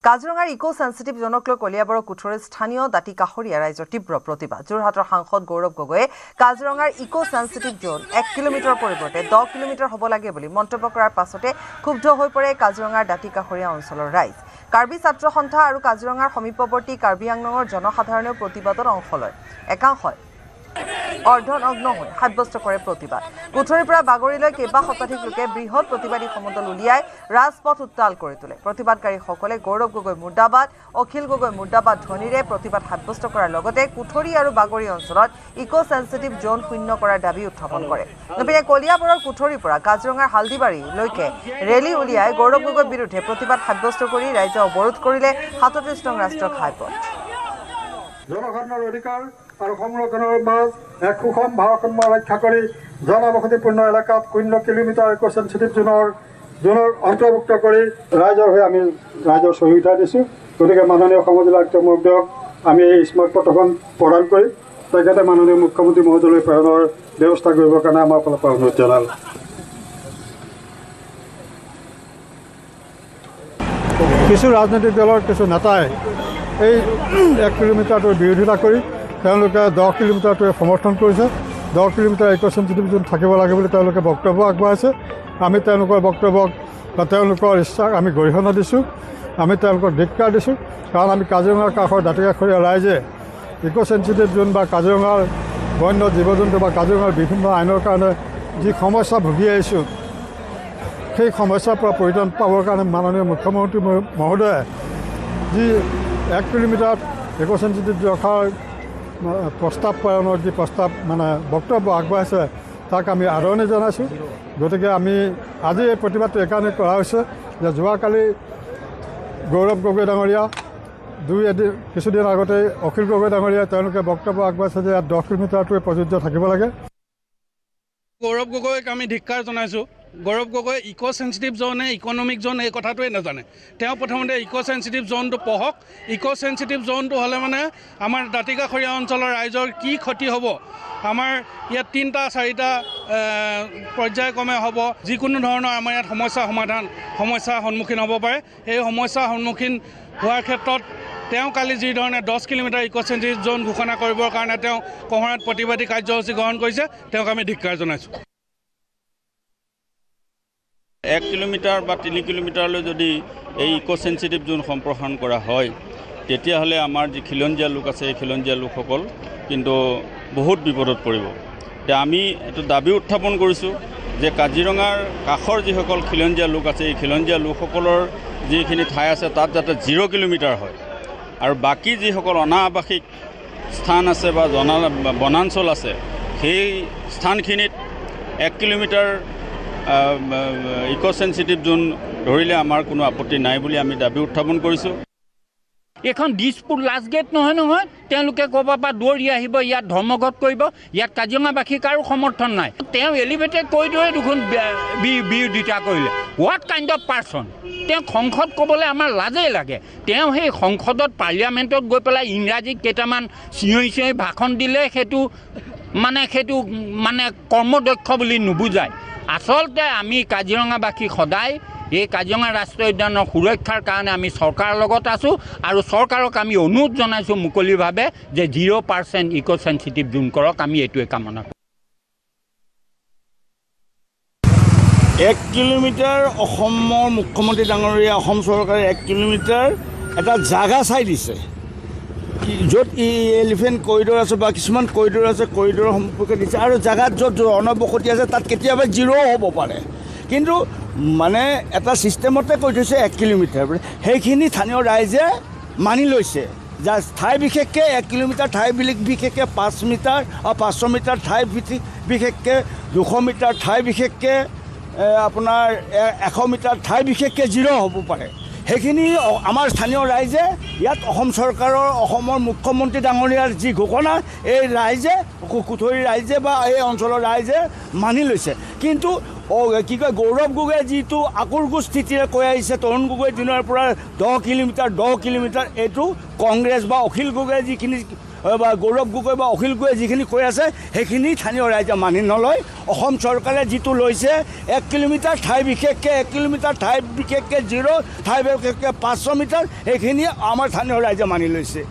কাজিৰঙাৰ eco sensitive জনক লৈ কলিয়াবৰৰ কুঠৰীৰ স্থানীয় দাঁতি কাষৰীয়া ৰাইজৰ তীব্ৰ প্ৰতিবাদ। যোৰহাটৰ সাংসদ গৌৰৱ গগৈয়ে কাজিৰঙাৰ ইকো সেন্সিটিভ জোন 1 কিলোমিটাৰৰ পৰিৱৰ্তে 10 কিলোমিটাৰ হ'ব লাগে বুলি মন্তব্য কৰাৰ পাছতে ক্ষুব্ধ হৈ পৰে কাজিৰঙাৰ দাঁতি কাষৰীয়া অঞ্চলৰ ৰাইজ। কাৰ্বি ছাত্ৰ সন্থা আৰু কাজিৰঙাৰ সমীপৱৰ্তী কাৰ্বি আংলঙৰ জনসাধাৰণেও প্ৰতিবাদত অংশ লয়। একাংশই অৰ্ধনগ্ন হৈ সাব্যস্ত কৰে প্ৰতিবাদ। কুঠৰীৰ পৰা বাগৰিলৈ কেইবা শতাধিক লোকে বৃহৎ প্ৰতিবাদী সমদল উলিয়াই ৰাজপথ উত্তাল কৰি তোলে। প্ৰতিবাদকাৰীসকলে গৌৰৱ গগৈ মুৰ্দাবাদ, অখিল গগৈ মুৰ্দাবাদ ধ্বনিৰে প্ৰতিবাদ সাব্যস্ত কৰাৰ লগতে কুঠৰী আৰু বাগৰি অঞ্চলত ইকো সেন্সিটিভ জোন শূন্য কৰাৰ দাবী উত্থাপন কৰে। ইপিনে কলিয়াবৰৰ কুঠৰীৰ পৰা কাজিৰঙাৰ হালদিবাৰীলৈকে ৰেলী উলিয়াই গৌৰৱ গগৈৰ বিৰুদ্ধে প্ৰতিবাদ সাব্যস্ত কৰি ৰাইজে অৱৰোধ কৰিলে ৩৭ নং ৰাষ্ট্ৰীয় ঘাইপথ। জনসাধাৰণৰ অধিকাৰ আৰু সংৰক্ষণৰ মাজ এক সুষম ভাৰসাম্য ৰক্ষা কৰি জনবসতিপূৰ্ণ এলেকাত 0 কিলোমিটাৰ ইকো সেন্সিটিভ জোনৰ অন্তৰ্ভুক্ত কৰি ৰাইজৰ হৈ আমি ৰাইজৰ সহযোগিতা দিছোঁ। গতিকে মাননীয় সমাজজিলা আয়ুক্ত মহোদয়ক আমি এই স্মাৰ্ট পত্ৰখন প্ৰদান কৰি তেখেতে মাননীয় মুখ্যমন্ত্ৰী মহোদয়লৈ প্ৰেৰণৰ ব্যৱস্থা কৰিবৰ কাৰণে আমাৰ ফালৰ পৰা অনুৰোধ জনালোঁ। কিছু ৰাজনৈতিক দলৰ কিছু নেতাই এই 1 কিলোমিটাৰটোৰ বিৰোধিতা কৰি তেওঁলোকে 10 কিলোমিটাৰটোৱে সমৰ্থন কৰিছে। 10 কিলোমিটাৰ ইকো সেন্সিটিভ জোন থাকিব লাগে বুলি তেওঁলোকে বক্তব্য আগবঢ়াইছে। আমি তেওঁলোকৰ বক্তব্যক বা তেওঁলোকৰ ইচ্ছাক আমি গৰিহণা দিছোঁ, আমি তেওঁলোকক ধিক্কাৰ দিছোঁ। কাৰণ আমি কাজিৰঙাৰ কাষৰ দাঁতি কাষৰীয়া ৰাইজে ইকো সেন্সিটিভ জোন বা কাজিৰঙাৰ বন্য জীৱ জন্তু বা কাজিৰঙাৰ বিভিন্ন আইনৰ কাৰণে যি সমস্যা ভুগি আহিছোঁ, সেই সমস্যাৰ পৰা পৰিত্ৰাণ পাবৰ কাৰণে মাননীয় মুখ্যমন্ত্ৰী মহোদয়ে যি 1 কিলোমিটাৰত ইকো সেন্সিটিভ ৰখাৰ প্ৰস্তাৱ প্ৰেৰণৰ যি প্ৰস্তাৱ বক্তব্য আগবঢ়াইছে তাক আমি আদৰণি জনাইছোঁ। গতিকে আমি আজি এই প্ৰতিবাদটো এইকাৰণে কৰা হৈছে যে যোৱাকালি গৌৰৱ গগৈ ডাঙৰীয়া কিছুদিন আগতে অখিল গগৈ ডাঙৰীয়া তেওঁলোকে বক্তব্য আগবঢ়াইছে যে ইয়াত 10 কিলোমিটাৰটোৱে প্ৰযোজ্য থাকিব লাগে। গৌৰৱ গগৈক আমি ধিক্কাৰ জনাইছোঁ। গৌৰৱ গগৈ ইকো সেন্সিটিভ জোন ইকনমিক জোন এই কথাটোৱে নাজানে। তেওঁ প্ৰথমতে ইকো সেন্সিটিভ জোনটো পঢ়ক। ইকো সেন্সিটিভ জোনটো হ'লে আমাৰ দাঁতিকাষৰীয়া অঞ্চলৰ ৰাইজৰ কি ক্ষতি হ'ব। আমাৰ ইয়াত 3-4টা পৰ্যায়ক্ৰমে হ'ব। যিকোনো ধৰণৰ আমাৰ ইয়াত সমস্যাৰ সন্মুখীন হ'ব পাৰে। এই সমস্যাৰ সন্মুখীন হোৱাৰ ক্ষেত্ৰত তেওঁ কালি যি ধৰণে 10 কিলোমিটাৰ ইকো সেন্সিটিভ জোন ঘোষণা কৰিবৰ কাৰণে তেওঁ কহৰাত প্ৰতিবাদী কাৰ্যসূচী গ্ৰহণ কৰিছে, তেওঁক আমি ধিক্কাৰ জনাইছোঁ। 1 কিলোমিটাৰ বা 3 কিলোমিটাৰলৈ যদি এই ইকো সেন্সিটিভ জোন সম্প্ৰসাৰণ কৰা হয়, তেতিয়াহ'লে আমাৰ যি খিলঞ্জীয়া লোক আছে এই খিলঞ্জীয়া লোকসকল কিন্তু বহুত বিপদত পৰিব। এতিয়া আমি এইটো দাবী উত্থাপন কৰিছোঁ যে কাজিৰঙাৰ কাষৰ যিসকল খিলঞ্জীয়া লোক আছে এই খিলঞ্জীয়া লোকসকলৰ যিখিনি ঠাই আছে তাত যাতে 0 কিলোমিটাৰ হয় আৰু বাকী যিসকল অনাবাসিক স্থান আছে বা বনাঞ্চল আছে সেই স্থানখিনিত 1 কিলোমিটাৰ ইকো সেন্সিটিভ জোন ধৰিলে আমাৰ কোনো আপত্তি নাই বুলি আমি দাবী উত্থাপন কৰিছোঁ। এখন দিছপুৰ লাষ্ট গেট নহয় তেওঁলোকে ক'ৰবাৰ পৰা দৌৰি আহিব, ইয়াত ধৰ্মঘট কৰিব। ইয়াত কাজিৰঙাবাসীৰ কাৰো সমৰ্থন নাই। তেওঁ এলিভেটেড কৰিডৰে দেখোন বিৰোধিতা কৰিলে। What kind of person? তেওঁ সংসদ ক'বলৈ আমাৰ লাজেই লাগে। তেওঁ সেই সংসদত পাৰ্লিয়ামেণ্টত গৈ পেলাই ইংৰাজীত কেইটামান চিঞৰি ভাষণ দিলে সেইটো কৰ্মদক্ষ বুলি নুবুজায়। আচলতে আমি কাজিৰঙাবাসী সদায় এই কাজিৰঙা ৰাষ্ট্ৰীয় উদ্যানৰ সুৰক্ষাৰ কাৰণে আমি চৰকাৰৰ লগত আছোঁ আৰু চৰকাৰক আমি অনুৰোধ জনাইছোঁ মুকলিভাৱে যে 0% ইকো সেন্সিটিভ জোন কৰক। আমি এইটোৱে কামনা কৰোঁ। 1 কিলোমিটাৰ অসমৰ মুখ্যমন্ত্ৰী ডাঙৰীয়া অসম চৰকাৰে 1 কিলোমিটাৰ এটা জাগা চাই দিছে য'ত এলিফেণ্ট কৰিডৰ আছে বা কিছুমান কৰিডৰ আছে, কৰিডৰৰ সম্পৰ্কে দিছে আৰু জাগাত য'ত অনবসতি আছে তাত কেতিয়াবা 0 হ'ব পাৰে। কিন্তু এটা ছিষ্টেমতে কৈ থৈছে 1 কিলোমিটাৰ বুলি। সেইখিনি স্থানীয় ৰাইজে মানি লৈছে। ঠাই বিশেষকৈ 1 কিলোমিটাৰ, ঠাই বিশেষকৈ 500 মিটাৰ, ঠাই বিশেষকৈ 200 মিটাৰ, ঠাই বিশেষকৈ আপোনাৰ 100 মিটাৰ, ঠাই বিশেষকৈ 0 হ'ব পাৰে। সেইখিনি আমাৰ স্থানীয় ৰাইজে ইয়াত অসম চৰকাৰৰ অসমৰ মুখ্যমন্ত্ৰী ডাঙৰীয়াৰ যি ঘোষণা এই ৰাইজে কুঠৰী ৰাইজে বা এই অঞ্চলৰ ৰাইজে মানি লৈছে। কিন্তু গৌৰৱ গগৈয়ে যিটো আকুৰগো স্থিতিৰে কৈ আহিছে তৰুণ গগৈৰ দিনৰ পৰা 10 কিলোমিটাৰ এইটো কংগ্ৰেছ বা অখিল গগৈয়ে যিখিনি বা গৌৰৱ গগৈ বা অখিল গগৈয়ে যিখিনি কৈ আছে সেইখিনি স্থানীয় ৰাইজে মানি নলয় অসম চৰকাৰে যিটো লৈছে 1 কিলোমিটাৰ ঠাই বিশেষকৈ 1 কিলোমিটাৰ ঠাই বিশেষকৈ 0 ঠাই বিশেষকৈ 500 মিটাৰ সেইখিনি আমাৰ স্থানীয় ৰাইজে মানি লৈছে